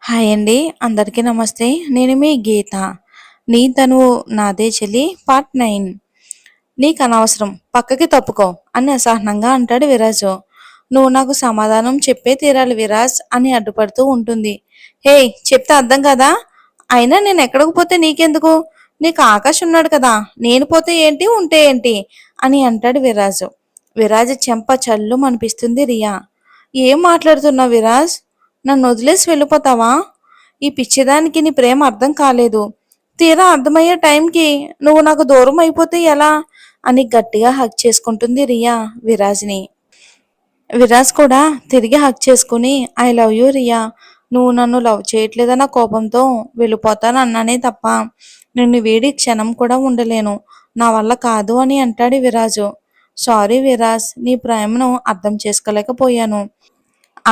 Hi అండి. అందరికీ నమస్తే. నేను మీ గీత. నీ తనువు నాదే చెలి పార్ట్ 9. నీకనవసరం పక్కకి తప్పుకో అని అసహనంగా అంటాడు విరాజు. నువ్వు నాకు సమాధానం చెప్పే తీరాలి విరాజ్ అని అడ్డుపడుతూ ఉంటుంది. హేయ్ చెప్తే అర్థం కదా? అయినా నేను ఎక్కడికి పోతే నీకెందుకు? నీకు ఆకాశ్ ఉన్నాడు కదా, నేను పోతే ఏంటి ఉంటే ఏంటి అని అంటాడు విరాజు. విరాజు చెంప చల్లు అనిపిస్తుంది రియా. ఏం మాట్లాడుతున్నావు విరాజ్? నన్ను వదిలేసి వెళ్ళిపోతావా? ఈ పిచ్చిదానికి నీ ప్రేమ అర్థం కాలేదు. తీరా అర్థమయ్యే టైంకి నువ్వు నాకు దూరం అయిపోతే ఎలా అని గట్టిగా హక్ చేసుకుంటుంది రియా విరాజ్ని. విరాజ్ కూడా తిరిగి హక్ చేసుకుని ఐ లవ్ యూ రియా, నువ్వు నన్ను లవ్ చేయట్లేదన్న కోపంతో వెళ్ళిపోతాను అన్నానే తప్ప నిన్ను వీడి క్షణం కూడా ఉండలేను, నా వల్ల కాదు అని అంటాడు విరాజు. సారీ విరాజ్, నీ ప్రేమను అర్థం చేసుకోలేకపోయాను.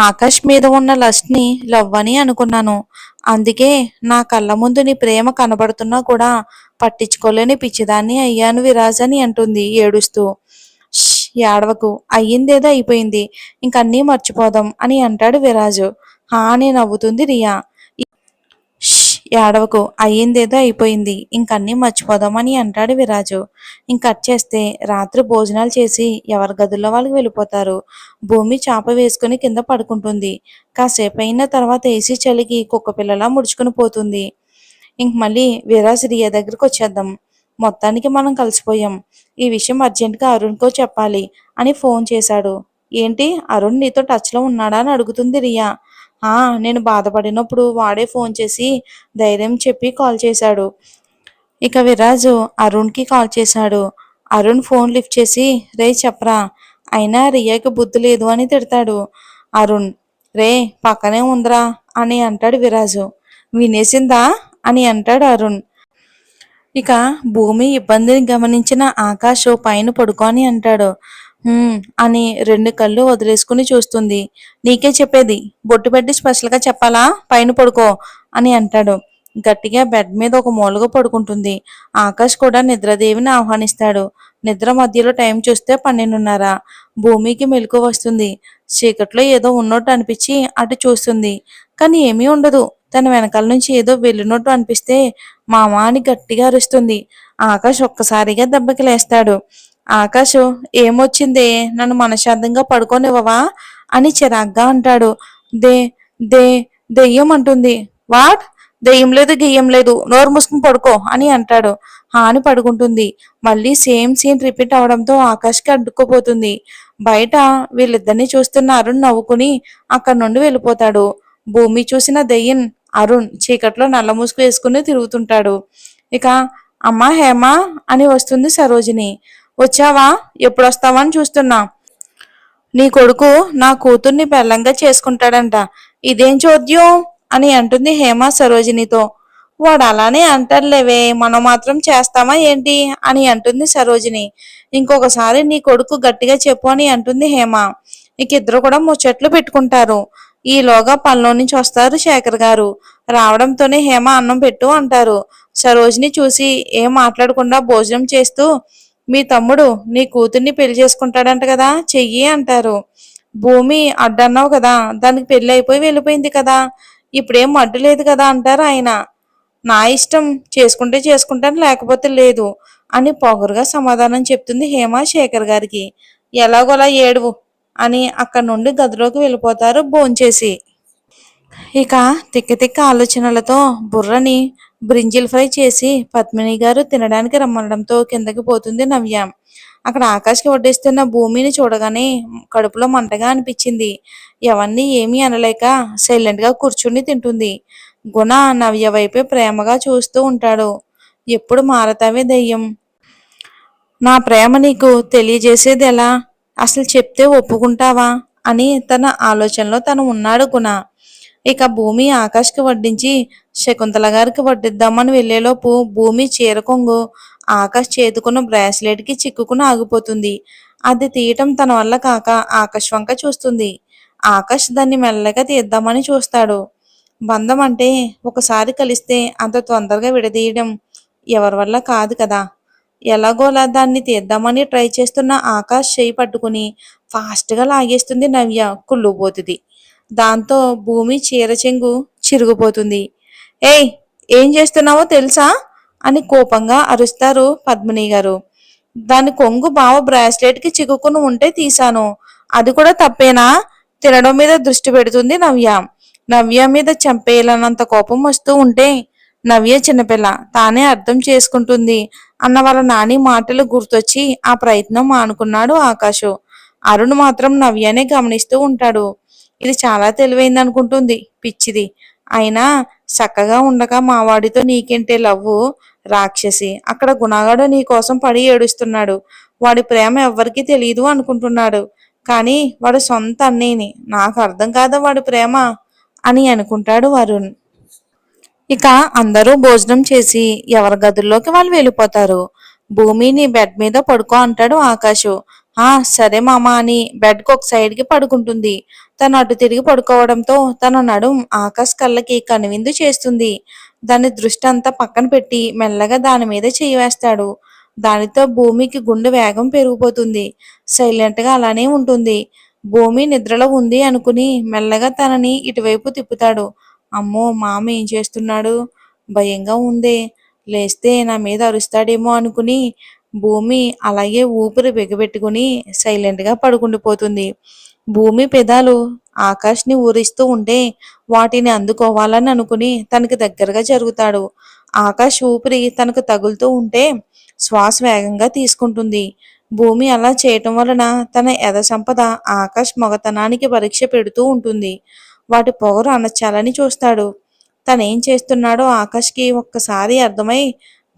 ఆకాష్ మీద ఉన్న లస్ట్ని లవ్ అని అనుకున్నాను. అందుకే నా కళ్ళ ముందు నీ ప్రేమ కనబడుతున్నా కూడా పట్టించుకోలేని పిచ్చిదాన్ని అయ్యాను విరాజ్ అని అంటుంది ఏడుస్తూ. ష్ ఏడవకు, అయ్యిందేదో అయిపోయింది, ఇంకన్నీ మర్చిపోదాం అని అంటాడు విరాజు. హా అని నవ్వుతుంది రియా. ష్ ఏడవకు, అయ్యిందేదో అయిపోయింది, ఇంకన్నీ మర్చిపోదామని అంటాడు విరాజు. ఇంకట్ చేస్తే రాత్రి భోజనాలు చేసి ఎవరి గదుల్లో వాళ్ళకి వెళ్ళిపోతారు. భూమి చాప వేసుకుని కింద పడుకుంటుంది. కాసేపు అయిన తర్వాత ఏసీ చలికి కుక్క పిల్లలా ముడుచుకుని పోతుంది. ఇంక మళ్ళీ విరాజ్ రియా దగ్గరికి వచ్చేద్దాం. మొత్తానికి మనం కలిసిపోయాం. ఈ విషయం అర్జెంటుగా అరుణ్కో చెప్పాలి అని ఫోన్ చేశాడు. ఏంటి, అరుణ్ నీతో టచ్లో ఉన్నాడా అని అడుగుతుంది రియా. ఆ, నేను బాధపడినప్పుడు వాడే ఫోన్ చేసి ధైర్యం చెప్పి కాల్ చేశాడు. ఇక విరాజు అరుణ్కి కాల్ చేశాడు. అరుణ్ ఫోన్ లిఫ్ట్ చేసి రే చెప్పరా, అయినా రియాకి బుద్ధి లేదు అని తిడతాడు. అరుణ్ రే పక్కనే ఉందిరా అని అంటాడు విరాజు. వినేసిందా అని అంటాడు అరుణ్. ఇక భూమి ఇబ్బందిని గమనించిన ఆకాశ్ పైన పడుకొని అంటాడు. అని రెండు కళ్ళు వదిలేసుకుని చూస్తుంది. నీకే చెప్పేది, బొట్టు పెట్టి స్పెషల్గా చెప్పాలా, పైన పడుకో అని అంటాడు. గట్టిగా బెడ్ మీద ఒక మూలగా పడుకుంటుంది. ఆకాష్ కూడా నిద్రదేవిని ఆహ్వానిస్తాడు. నిద్ర మధ్యలో టైం చూస్తే 12:30. భూమికి మెలకు వస్తుంది. చీకట్లో ఏదో ఉన్నట్టు అనిపించి అటు చూస్తుంది. కానీ ఏమీ ఉండదు. తన వెనకాల నుంచి ఏదో వెళ్ళినట్టు అనిపిస్తే మామా అని గట్టిగా అరుస్తుంది. ఆకాష్ ఒక్కసారిగా దెబ్బకి లేస్తాడు. ఆకాష్ ఏమొచ్చిందే, నన్ను మనశ్శాంతంగా పడుకోనివ్వవా అని చిరాగ్గా అంటాడు. దే దే దెయ్యం అంటుంది. వాట్? దెయ్యం లేదు గియ్యం లేదు, నోరు మూసుకుని పడుకో అని అంటాడు. హాని పడుకుంటుంది. మళ్ళీ సేమ్ సీన్ రిపీట్ అవడంతో ఆకాష్కి అడ్డుకుపోతుంది. బయట వీళ్ళిద్దరిని చూస్తున్న అరుణ్ నవ్వుకుని అక్కడి నుండి వెళ్ళిపోతాడు. భూమి చూసిన దెయ్యం అరుణ్ చీకట్లో నల్ల ముసుగు వేసుకుని తిరుగుతుంటాడు. ఇక అమ్మా హేమ అని వస్తుంది సరోజిని. వచ్చావా, ఎప్పుడు వస్తావా అని చూస్తున్నా. నీ కొడుకు నా కూతుర్ని పెళ్ళంగా చేసుకుంటాడంట, ఇదేం చోద్యం అని అంటుంది హేమ సరోజినితో. వాడు అలానే అంటారులేవే, మనం మాత్రం చేస్తామా ఏంటి అని అంటుంది సరోజిని. ఇంకొకసారి నీ కొడుకు గట్టిగా చెప్పు అని అంటుంది హేమ. ఇక ఇద్దరు కూడా ముచ్చట్లు పెట్టుకుంటారు. ఈలోగా పనిలో నుంచి వస్తారు శేఖర్ గారు. రావడంతోనే హేమ అన్నం పెట్టు అంటారు. సరోజిని చూసి ఏం మాట్లాడకుండా భోజనం చేస్తూ, మీ తమ్ముడు నీ కూతుర్ని పెళ్లి చేసుకుంటాడంట కదా, చెయ్యి అంటారు. భూమి అడ్డన్నావు కదా, దానికి పెళ్లి అయిపోయి వెళ్ళిపోయింది కదా, ఇప్పుడేం అడ్డు లేదు కదా అంటారు ఆయన. నా ఇష్టం, చేసుకుంటే చేసుకుంటాను లేకపోతే లేదు అని పొగరుగా సమాధానం చెప్తుంది హేమ శేఖర్ గారికి. ఎలాగోలా ఏడువు అని అక్కడి నుండి గదిలోకి వెళ్ళిపోతారు భోంచేసి. ఇక తిక్క తిక్క ఆలోచనలతో బుర్రని బ్రింజిల్ ఫ్రై చేసి పద్మిని గారు తినడానికి రమ్మనడంతో కిందకి పోతుంది నవ్య. అక్కడ ఆకాష్కి వడ్డిస్తున్న భూమిని చూడగానే కడుపులో మంటగా అనిపించింది. ఎవరిని ఏమీ అనలేక సైలెంట్గా కూర్చుని తింటుంది. గుణ నవ్య వైపే ప్రేమగా చూస్తూ ఉంటాడు. ఎప్పుడు మారతావే దెయ్యం, నా ప్రేమ నీకు తెలియజేసేది ఎలా, అసలు చెప్తే ఒప్పుకుంటావా అని తన ఆలోచనలో తను ఉన్నాడు గుణ. ఇక భూమి ఆకాష్కి వడ్డించి శకుంతల గారికి వడ్డిద్దామని వెళ్లేలోపు భూమి చీర కొంగు ఆకాష్ చేతుకున్న బ్రాస్లెట్కి చిక్కుకుని ఆగిపోతుంది. అది తీయటం తన వల్ల కాక ఆకాష్ వంక చూస్తుంది. ఆకాష్ దాన్ని మెల్లగా తీద్దామని చూస్తాడు. బంధం అంటే ఒకసారి కలిస్తే అంత తొందరగా విడదీయడం ఎవరి వల్ల కాదు కదా. ఎలాగోలా దాన్ని తీద్దామని ట్రై చేస్తున్న ఆకాష్ చేయి పట్టుకుని ఫాస్ట్గా లాగేస్తుంది నవ్య, కుళ్ళుపోతుంది. దాంతో భూమి చీర చెంగు చిరిగిపోతుంది. ఏయ్, ఏం చేస్తున్నావో తెలుసా అని కోపంగా అరుస్తారు పద్మిని గారు. దాని కొంగు బావ బ్రాస్లెట్ కి చిక్కుకుని ఉంటే తీశాను. అది కూడా తప్పేనా? తినడం మీద దృష్టి పెడుతుంది నవ్య. నవ్య మీద చంపేయాలన్నంత కోపం వస్తూ ఉంటే, నవ్య చిన్నపిల్ల, తానే అర్థం చేసుకుంటుంది అన్న వాళ్ళ నాని మాటలు గుర్తొచ్చి ఆ ప్రయత్నం మానుకున్నాడు ఆకాశు. అరుణ్ మాత్రం నవ్యనే గమనిస్తూ ఉంటాడు. ఇది చాలా తెలివైంది అనుకుంటుంది, పిచ్చిది. అయినా చక్కగా ఉండగా మావాడితో నీకేంటే లవ్వు, రాక్షసి. అక్కడ గుణగాడు నీ కోసం పడి ఏడుస్తున్నాడు. వాడి ప్రేమ ఎవ్వరికీ తెలియదు అనుకుంటున్నాడు. కానీ వాడు సొంత అన్నయ్యని. నాకు అర్థం కాదా వాడి ప్రేమ అని అనుకుంటాడు వరుణ్. ఇక అందరూ భోజనం చేసి ఎవరి గదుల్లోకి వాళ్ళు వెళ్ళిపోతారు. భూమిని బెడ్ మీద పడుకో అంటాడు ఆకాశు. ఆ సరే మామ అని బెడ్కి ఒక సైడ్ కి పడుకుంటుంది. తను అటు తిరిగి పడుకోవడంతో తన నడుం ఆకాశ్ కళ్ళకి కనువిందు చేస్తుంది. దాని దృష్టి అంతా పక్కన పెట్టి మెల్లగా దాని మీద చేయి వేస్తాడు. దానితో భూమికి గుండె వేగం పెరిగిపోతుంది. సైలెంట్ గా అలానే ఉంటుంది. భూమి నిద్రలో ఉంది అనుకుని మెల్లగా తనని ఇటువైపు తిప్పుతాడు. అమ్మో, మామ ఏం చేస్తున్నాడు? భయంగా ఉందే. లేస్తే నా మీద అరుస్తాడేమో అనుకుని భూమి అలాగే ఊపిరి బిగబెట్టుకుని సైలెంట్గా పడుకుండిపోతుంది. భూమి పెదాలు ఆకాష్ని ఊరిస్తూ ఉంటే వాటిని అందుకోవాలని అనుకుని తనకి దగ్గరగా జరుగుతాడు. ఆకాష్ ఊపిరి తనకు తగులుతూ ఉంటే శ్వాస వేగంగా తీసుకుంటుంది. భూమి అలా చేయటం వలన తన ఎద సంపద ఆకాష్ మగతనానికి పరీక్ష పెడుతూ ఉంటుంది. వాటి పొగరు అణచాలని చూస్తాడు. తనేం చేస్తున్నాడో ఆకాష్కి ఒక్కసారి అర్థమై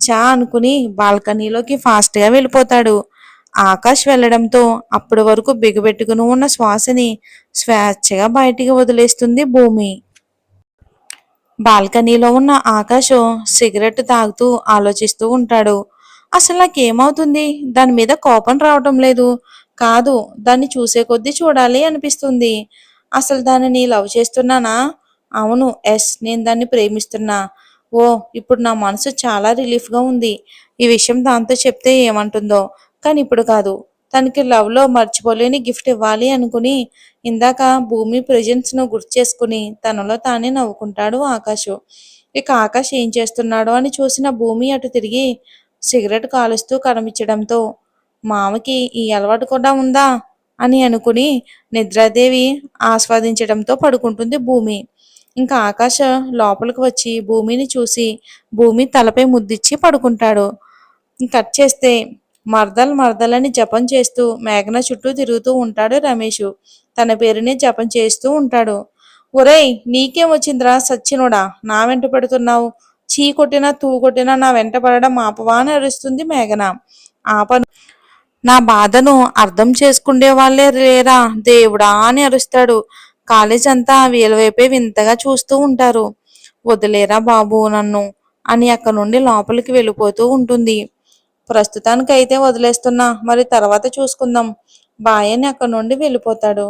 చా అనుకుని బాల్కనీలోకి ఫాస్ట్గా వెళ్ళిపోతాడు. ఆకాష్ వెళ్లడంతో అప్పటి వరకు బిగబెట్టుకుని ఉన్న శ్వాసని స్వేచ్ఛగా బయటికి వదిలేస్తుంది భూమి. బాల్కనీలో ఉన్న ఆకాశం సిగరెట్ తాగుతూ ఆలోచిస్తూ ఉంటాడు. అసలు నాకేమవుతుంది? దాని మీద కోపం రావటం లేదు. కాదు, దాన్ని చూసే కొద్దీ చూడాలి అనిపిస్తుంది. అసలు దానిని లవ్ చేస్తున్నానా? అవును, ఎస్, నేను దాన్ని ప్రేమిస్తున్నా. ఓ, ఇప్పుడు నా మనసు చాలా రిలీఫ్గా ఉంది. ఈ విషయం దాంతో చెప్తే ఏమంటుందో, కానీ ఇప్పుడు కాదు. తనకి లవ్లో మర్చిపోలేని గిఫ్ట్ ఇవ్వాలి అనుకుని ఇందాక భూమి ప్రెజెన్స్ను గుర్తు చేసుకుని తనలో తానే నవ్వుకుంటాడు ఆకాశు. ఇక ఆకాష్ ఏం చేస్తున్నాడో అని చూసిన భూమి అటు తిరిగి సిగరెట్ కాలుస్తూ కనిపించడంతో మామకి ఈ అలవాటు కూడా ఉందా అని అనుకుని నిద్రాదేవి ఆస్వాదించడంతో పడుకుంటుంది భూమి. ఇంకా ఆకాశ లోపలికి వచ్చి భూమిని చూసి భూమి తలపై ముద్దిచ్చి పడుకుంటాడు. కట్ చేస్తే మర్దల్ మర్దలని జపం చేస్తూ మేఘన చుట్టూ తిరుగుతూ ఉంటాడు రమేష్. తన పేరునే జపం చేస్తూ ఉంటాడు. ఒరేయ్, నీకేం వచ్చిందిరా సచ్చినోడా, నా వెంట పెడుతున్నావు? చీ కొట్టినా తూ కొట్టినా నా వెంట పడడం ఆపవా అని అరుస్తుంది మేఘన. ఆపను. నా బాధను అర్థం చేసుకునే వాళ్ళే లేరా దేవుడా అని అరుస్తాడు. కాలేజ్ అంతా వీళ్ళ వైపే వింతగా చూస్తూ ఉంటారు. వదిలేరా బాబు నన్ను అని అక్కడి నుండి లోపలికి వెళ్ళిపోతూ ఉంటుంది. ప్రస్తుతానికైతే వదిలేస్తున్నా, మరి తర్వాత చూసుకుందాం బాయ్ అని అక్కడి నుండి వెళ్ళిపోతాడు.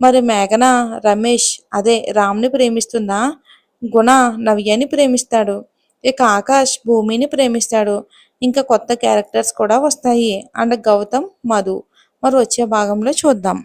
మరి మేఘన రమేష్ అదే రామ్ని ప్రేమిస్తుందా? గుణ నవ్యని ప్రేమిస్తాడు. ఇక ఆకాష్ భూమిని ప్రేమిస్తాడు. ఇంకా కొత్త క్యారెక్టర్స్ కూడా వస్తాయి. అండ్ గౌతమ్, మధు. మరి వచ్చే భాగంలో చూద్దాం.